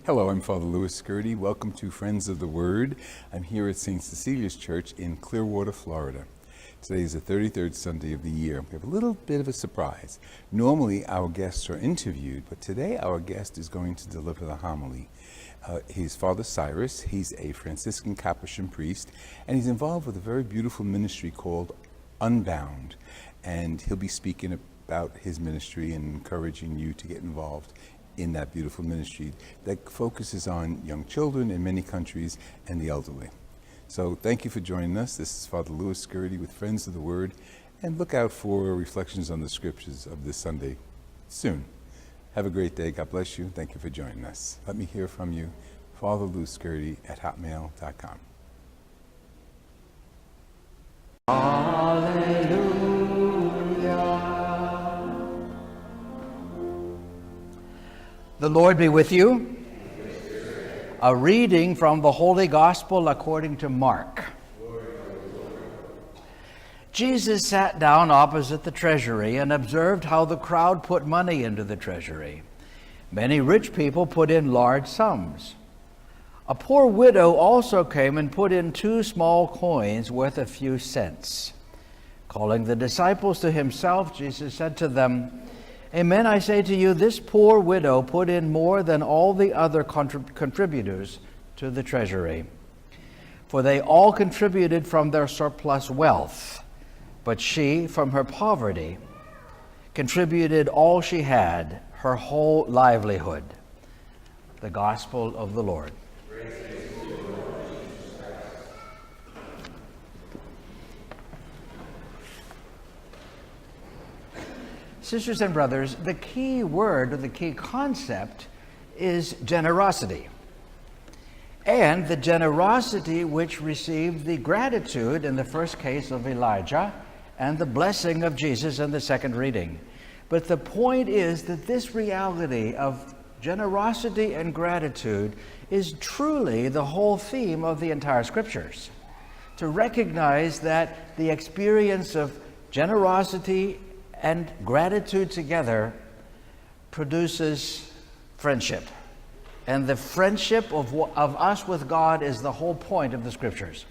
Hello, I'm Father Louis SCURTI. Welcome to Friends of the Word. I'm here at St. Cecilia's Church in Clearwater, Florida. Today is the 33rd Sunday of the year. We have a little bit of a surprise. Normally our guests are interviewed, but today our guest is going to deliver the homily. He's Father Cyrus. He's a Franciscan Capuchin priest, and he's involved with a very beautiful ministry called Unbound. And he'll be speaking about his ministry and encouraging you to get involved in that beautiful ministry that focuses on young children in many countries and the elderly. So thank you for joining us. This is Father Louis SCURTI with Friends of the Word, and look out for reflections on the scriptures of this Sunday soon. Have a great day. God bless you. Thank you for joining us. Let me hear from you. FatherLouSCURTI@hotmail.com. Hallelujah. The Lord be with you. A reading from the Holy Gospel according to Mark. Jesus sat down opposite the treasury and observed how the crowd put money into the treasury. Many rich people put in large sums. A poor widow also came and put in 2 small coins worth a few cents. Calling the disciples to himself, Jesus said to them, "Amen, I say to you, this poor widow put in more than all the other contributors to the treasury. For they all contributed from their surplus wealth, but she, from her poverty, contributed all she had, her whole livelihood." The Gospel of the Lord. Sisters and brothers, the key word or the key concept is generosity. And the generosity which received the gratitude in the first case of Elijah and the blessing of Jesus in the second reading. But the point is that this reality of generosity and gratitude is truly the whole theme of the entire Scriptures. To recognize that the experience of generosity and gratitude together produces friendship. And the friendship of us with God is the whole point of the Scriptures.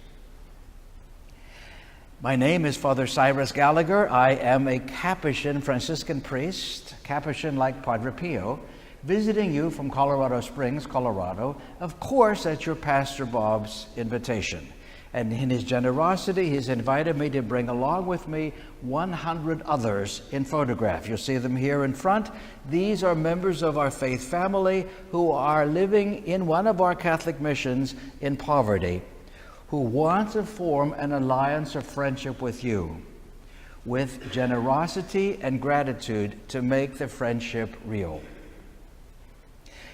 My name is Father Cyrus Gallagher. I am a Capuchin Franciscan priest, Capuchin like Padre Pio, visiting you from Colorado Springs, Colorado, of course at your Pastor Bob's invitation. And in his generosity, he's invited me to bring along with me 100 others in photograph. You'll see them here in front. These are members of our faith family who are living in one of our Catholic missions in poverty, who want to form an alliance of friendship with you, with generosity and gratitude to make the friendship real.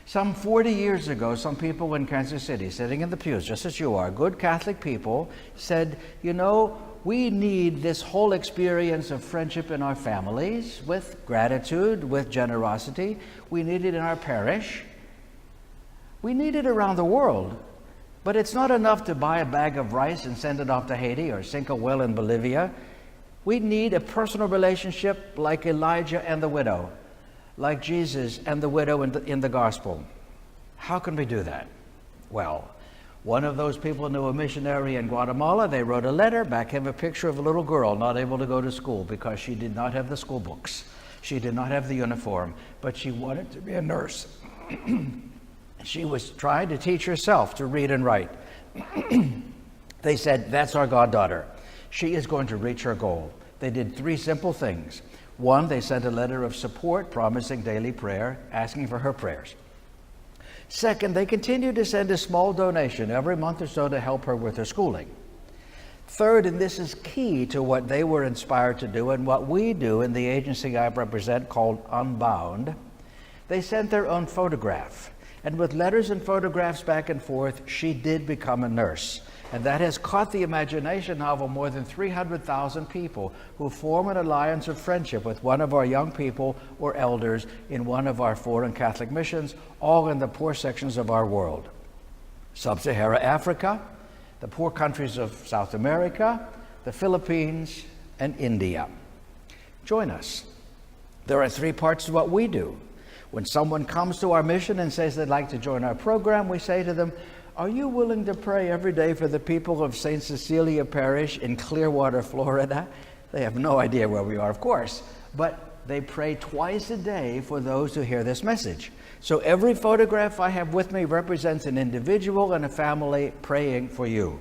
Some 40 years ago, some people in Kansas City, sitting in the pews, just as you are, good Catholic people, said, you know, we need this whole experience of friendship in our families, with gratitude, with generosity. We need it in our parish. We need it around the world. But it's not enough to buy a bag of rice and send it off to Haiti or sink a well in Bolivia. We need a personal relationship like Elijah and the widow, like Jesus and the widow in the gospel. How can we do that? Well, one of those people knew a missionary in Guatemala. They wrote a letter, back him a picture of a little girl not able to go to school because she did not have the school books. She did not have the uniform, but she wanted to be a nurse. She was trying to teach herself to read and write. They said, that's our goddaughter. She is going to reach her goal. They did 3 simple things. 1, they sent a letter of support promising daily prayer, asking for her prayers. 2nd, they continued to send a small donation every month or so to help her with her schooling. 3rd, and this is key to what they were inspired to do and what we do in the agency I represent called Unbound, they sent their own photograph. And with letters and photographs back and forth, she did become a nurse. And that has caught the imagination of more than 300,000 people who form an alliance of friendship with one of our young people or elders in one of our foreign Catholic missions, all in the poor sections of our world. Sub-Saharan Africa, the poor countries of South America, the Philippines, and India. Join us. There are 3 parts to what we do. When someone comes to our mission and says they'd like to join our program, we say to them, are you willing to pray every day for the people of St. Cecilia Parish in Clearwater, Florida? They have no idea where we are, of course, but they pray twice a day for those who hear this message. So every photograph I have with me represents an individual and a family praying for you.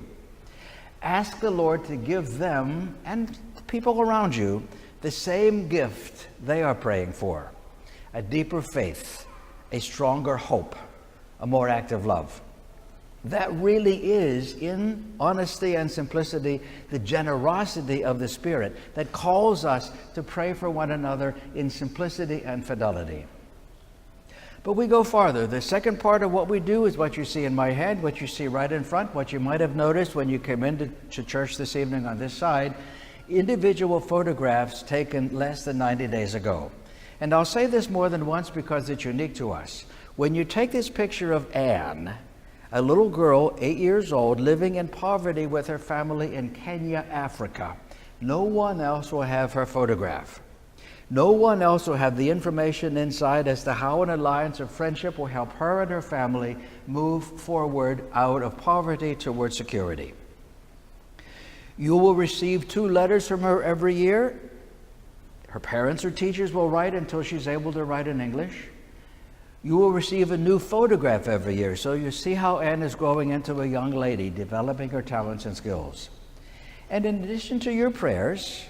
Ask the Lord to give them and the people around you the same gift they are praying for: a deeper faith, a stronger hope, a more active love. That really is, in honesty and simplicity, the generosity of the Spirit that calls us to pray for one another in simplicity and fidelity. But we go farther. The second part of what we do is what you see in my hand, what you see right in front, what you might have noticed when you came into church this evening on this side, individual photographs taken less than 90 days ago. And I'll say this more than once because it's unique to us. When you take this picture of Anne, a little girl, 8 years old, living in poverty with her family in Kenya, Africa, no one else will have her photograph. No one else will have the information inside as to how an alliance of friendship will help her and her family move forward out of poverty toward security. You will receive 2 letters from her every year. Her parents or teachers will write until she's able to write in English. You will receive a new photograph every year, so you see how Anne is growing into a young lady, developing her talents and skills. And in addition to your prayers,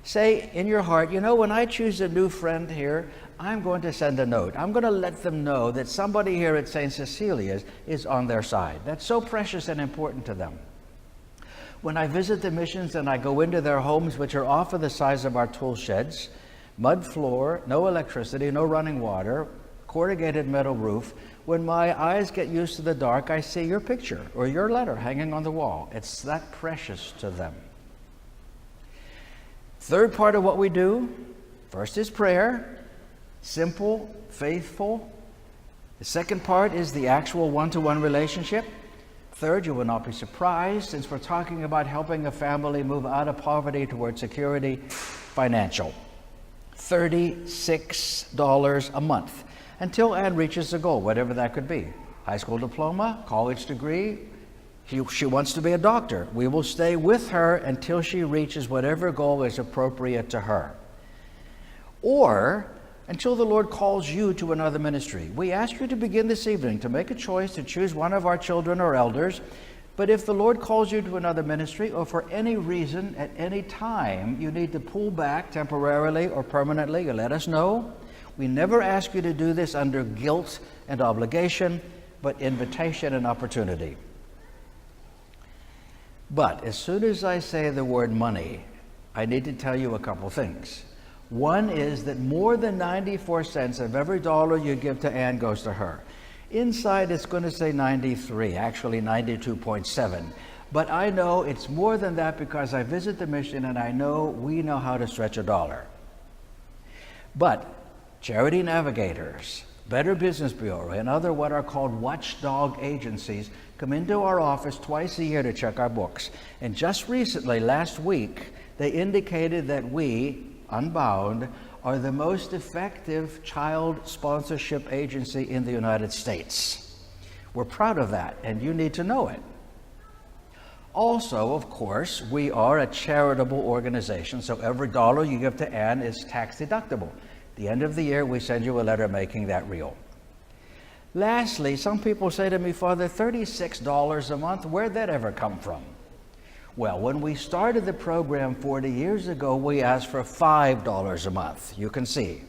say in your heart, you know, when I choose a new friend here, I'm going to send a note. I'm going to let them know that somebody here at St. Cecilia's is on their side. That's so precious and important to them. When I visit the missions and I go into their homes, which are often the size of our tool sheds, mud floor, no electricity, no running water, corrugated metal roof, when my eyes get used to the dark, I see your picture or your letter hanging on the wall. It's that precious to them. Third part of what we do, first is prayer, simple, faithful. The second part is the actual one-to-one relationship. Third, you will not be surprised, since we're talking about helping a family move out of poverty toward security, financial. $36 a month until Anne reaches the goal, whatever that could be. High school diploma, college degree. She wants to be a doctor. We will stay with her until she reaches whatever goal is appropriate to her. Or until the Lord calls you to another ministry. We ask you to begin this evening to make a choice to choose one of our children or elders. But if the Lord calls you to another ministry, or for any reason at any time you need to pull back temporarily or permanently, you let us know. We never ask you to do this under guilt and obligation, but invitation and opportunity. But as soon as I say the word money, I need to tell you a couple things. One is that more than 94 cents of every dollar you give to Anne goes to her. Inside it's going to say 93, actually 92.7. But I know it's more than that because I visit the mission and I know we know how to stretch a dollar. But Charity Navigators, Better Business Bureau, and other what are called watchdog agencies come into our office twice a year to check our books. And just recently, last week, they indicated that we, Unbound, are the most effective child sponsorship agency in the United States. We're proud of that, and you need to know it. Also, of course, we are a charitable organization, so every dollar you give to Anne is tax deductible. At the end of the year, we send you a letter making that real. Lastly, some people say to me, Father, $36 a month, where'd that ever come from? Well, when we started the program 40 years ago, we asked for $5 a month. You can see,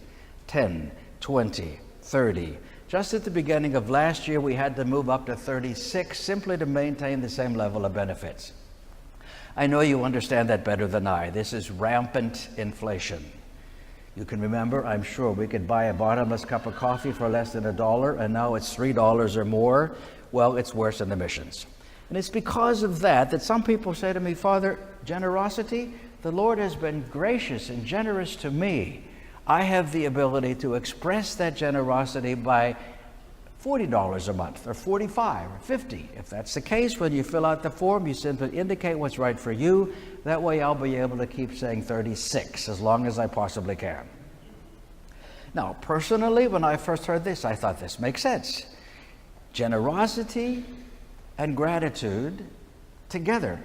10, 20, 30. Just at the beginning of last year, we had to move up to 36 simply to maintain the same level of benefits. I know you understand that better than I. This is rampant inflation. You can remember, I'm sure, we could buy a bottomless cup of coffee for less than $1, and now it's $3 or more. Well, it's worse in the missions. And it's because of that that some people say to me, Father, generosity, the Lord has been gracious and generous to me. I have the ability to express that generosity by $40 a month, or $45 or $50. If that's the case, when you fill out the form, you simply indicate what's right for you. That way I'll be able to keep saying 36 as long as I possibly can. Now, personally, when I first heard this, I thought this makes sense. Generosity and gratitude together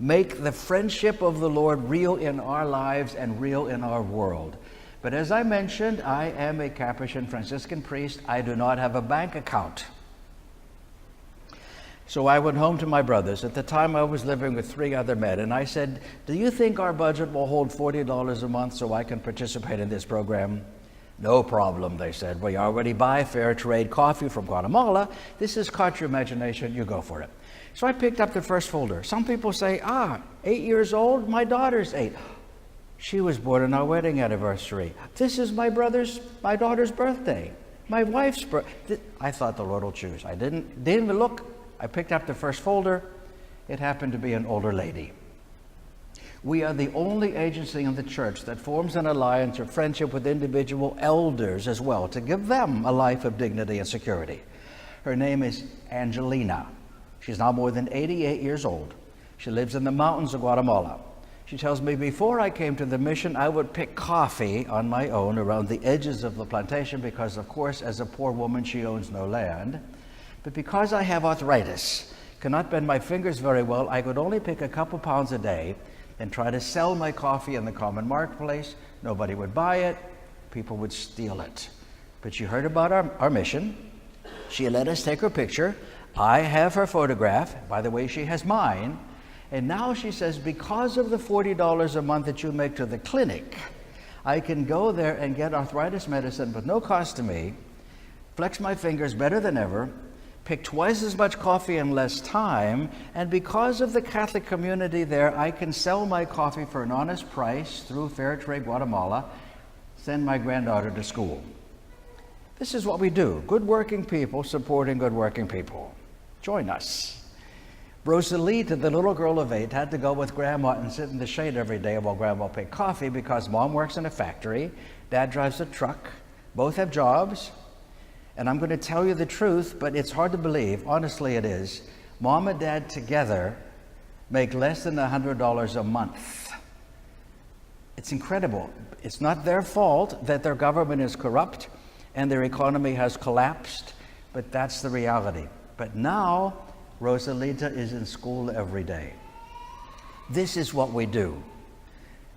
make the friendship of the Lord real in our lives and real in our world. But as I mentioned, I am a Capuchin Franciscan priest. I do not have a bank account. So I went home to my brothers. At the time, I was living with 3 other men, and I said, do you think our budget will hold $40 a month so I can participate in this program? No problem, they said. We already buy fair trade coffee from Guatemala. This is caught your imagination. You go for it. So I picked up the first folder. Some people say, 8 years old, my daughter's 8. She was born on our wedding anniversary. This is my daughter's birthday. My wife's birthday. I thought the Lord will choose. I didn't even look. I picked up the first folder. It happened to be an older lady. We are the only agency in the church that forms an alliance of friendship with individual elders as well, to give them a life of dignity and security. Her name is Angelina. She's now more than 88 years old. She lives in the mountains of Guatemala. She tells me, before I came to the mission, I would pick coffee on my own around the edges of the plantation because, of course, as a poor woman, she owns no land. But because I have arthritis, cannot bend my fingers very well, I could only pick a couple pounds a day and try to sell my coffee in the common marketplace. Nobody would buy it. People would steal it. But she heard about our mission. She let us take her picture. I have her photograph. By the way, she has mine. And now she says, because of the $40 a month that you make to the clinic, I can go there and get arthritis medicine with no cost to me, flex my fingers better than ever, pick twice as much coffee in less time, and because of the Catholic community there, I can sell my coffee for an honest price through Fair Trade Guatemala, send my granddaughter to school. This is what we do. Good working people supporting good working people. Join us. Rosalita, the little girl of 8, had to go with Grandma and sit in the shade every day while Grandma picked coffee because Mom works in a factory, Dad drives a truck, both have jobs. And I'm going to tell you the truth, but it's hard to believe. Honestly, it is. Mom and Dad together make less than $100 a month. It's incredible. It's not their fault that their government is corrupt and their economy has collapsed, but that's the reality. But now, Rosalita is in school every day. This is what we do.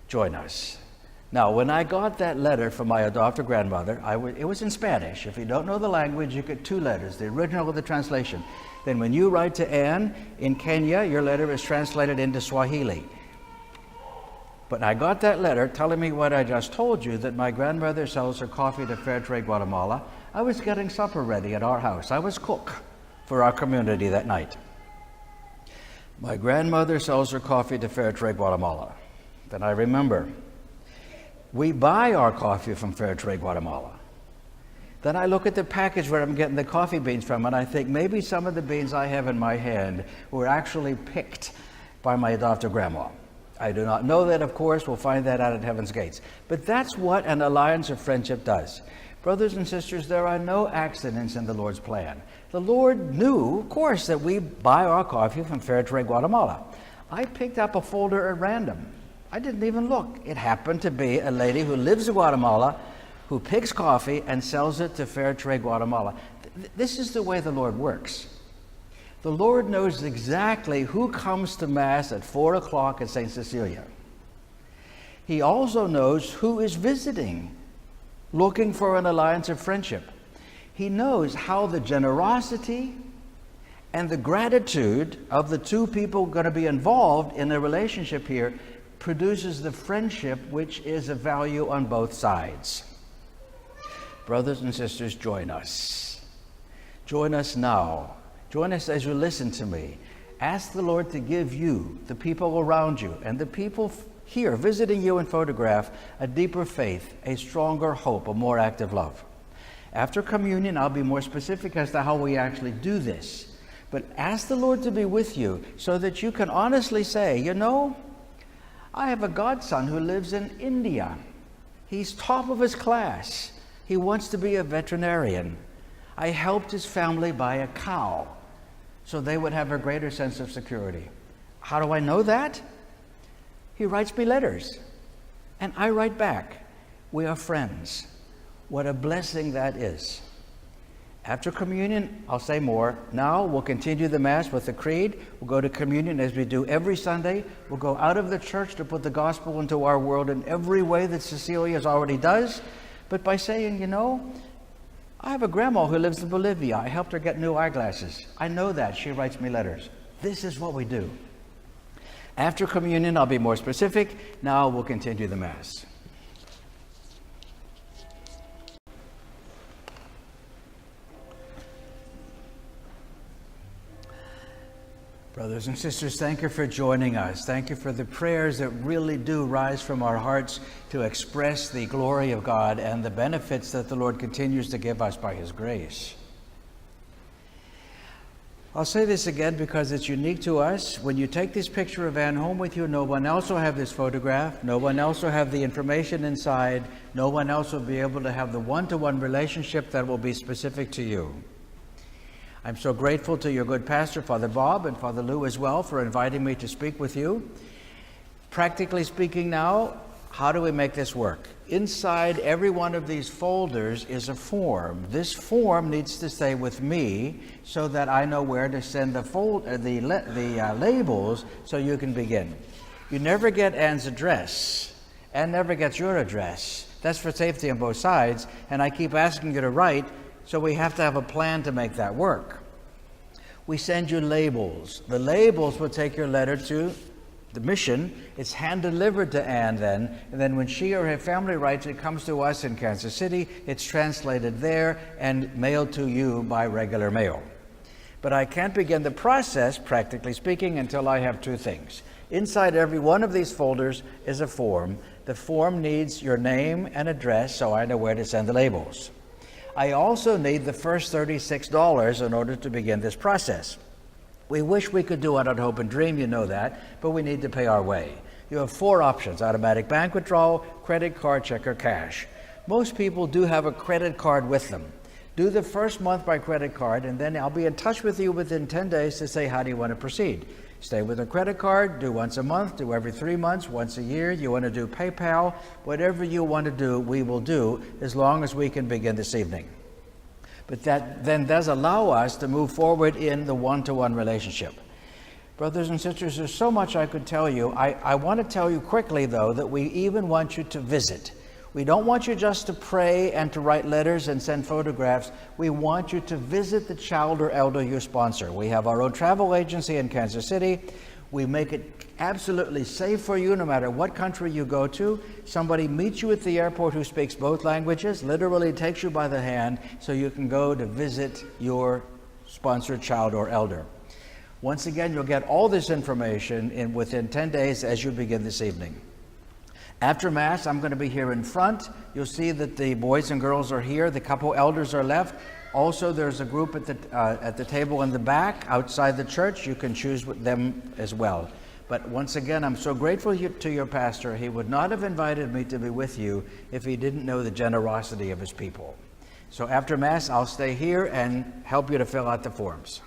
Join us. Now, when I got that letter from my adopted grandmother, it was in Spanish. If you don't know the language, you get 2 letters, the original with the translation. Then when you write to Anne in Kenya, your letter is translated into Swahili. But I got that letter telling me what I just told you, that my grandmother sells her coffee to Fair Trade Guatemala. I was getting supper ready at our house. I was cook for our community that night. My grandmother sells her coffee to Fair Trade Guatemala. Then I remember, we buy our coffee from Fair Trade Guatemala. Then I look at the package where I'm getting the coffee beans from, and I think maybe some of the beans I have in my hand were actually picked by my adopted grandma. I do not know that, of course. We'll find that out at Heaven's Gates. But that's what an alliance of friendship does. Brothers and sisters, there are no accidents in the Lord's plan. The Lord knew, of course, that we buy our coffee from Fair Trade Guatemala. I picked up a folder at random. I didn't even look. It happened to be a lady who lives in Guatemala who picks coffee and sells it to Fair Trade Guatemala. This is the way the Lord works. The Lord knows exactly who comes to Mass at 4 o'clock at St. Cecilia. He also knows who is visiting, looking for an alliance of friendship. He knows how the generosity and the gratitude of the 2 people going to be involved in a relationship here produces the friendship which is of value on both sides. Brothers and sisters, join us. Join us now. Join us as you listen to me. Ask the Lord to give you, the people around you, and the people here visiting you in photograph, a deeper faith, a stronger hope, a more active love. After communion, I'll be more specific as to how we actually do this. But ask the Lord to be with you so that you can honestly say, you know, I have a godson who lives in India. He's top of his class. He wants to be a veterinarian. I helped his family buy a cow so they would have a greater sense of security. How do I know that? He writes me letters, and I write back. We are friends. What a blessing that is. After communion, I'll say more. Now we'll continue the Mass with the Creed. We'll go to communion as we do every Sunday. We'll go out of the church to put the gospel into our world in every way that Cecilia's already does. But by saying, I have a grandma who lives in Bolivia. I helped her get new eyeglasses. I know that. She writes me letters. This is what we do. After communion, I'll be more specific. Now we'll continue the Mass. Brothers and sisters, thank you for joining us. Thank you for the prayers that really do rise from our hearts to express the glory of God and the benefits that the Lord continues to give us by His grace. I'll say this again because it's unique to us. When you take this picture of Anne home with you, no one else will have this photograph. No one else will have the information inside. No one else will be able to have the one-to-one relationship that will be specific to you. I'm so grateful to your good pastor, Father Bob, and Father Lou as well, for inviting me to speak with you. Practically speaking now, how do we make this work? Inside every one of these folders is a form. This form needs to stay with me so that I know where to send the labels so you can begin. You never get Anne's address. Anne never gets your address. That's for safety on both sides, and I keep asking you to write, so we have to have a plan to make that work. We send you labels. The labels will take your letter to the mission. It's hand-delivered to Anne then, and then when she or her family writes, it comes to us in Kansas City. It's translated there and mailed to you by regular mail. But I can't begin the process, practically speaking, until I have two things. Inside every one of these folders is a form. The form needs your name and address so I know where to send the labels. I also need the first $36 in order to begin this process. We wish we could do it on Hope and Dream, you know that, but we need to pay our way. You have 4 options: automatic bank withdrawal, credit card, check, or cash. Most people do have a credit card with them. Do the first month by credit card, and then I'll be in touch with you within 10 days to say, how do you want to proceed? Stay with a credit card, do once a month, do every 3 months, once a year. You want to do PayPal, whatever you want to do, we will do, as long as we can begin this evening. But that then does allow us to move forward in the one-to-one relationship. Brothers and sisters, there's so much I could tell you. I want to tell you quickly, though, that we even want you to visit. We don't want you just to pray and to write letters and send photographs. We want you to visit the child or elder you sponsor. We have our own travel agency in Kansas City. We make it absolutely safe for you no matter what country you go to. Somebody meets you at the airport who speaks both languages, literally takes you by the hand so you can go to visit your sponsored child or elder. Once again, you'll get all this information within 10 days as you begin this evening. After Mass, I'm going to be here in front. You'll see that the boys and girls are here. The couple elders are left. Also, there's a group at the table in the back outside the church. You can choose with them as well. But once again, I'm so grateful to your pastor. He would not have invited me to be with you if he didn't know the generosity of his people. So after Mass, I'll stay here and help you to fill out the forms.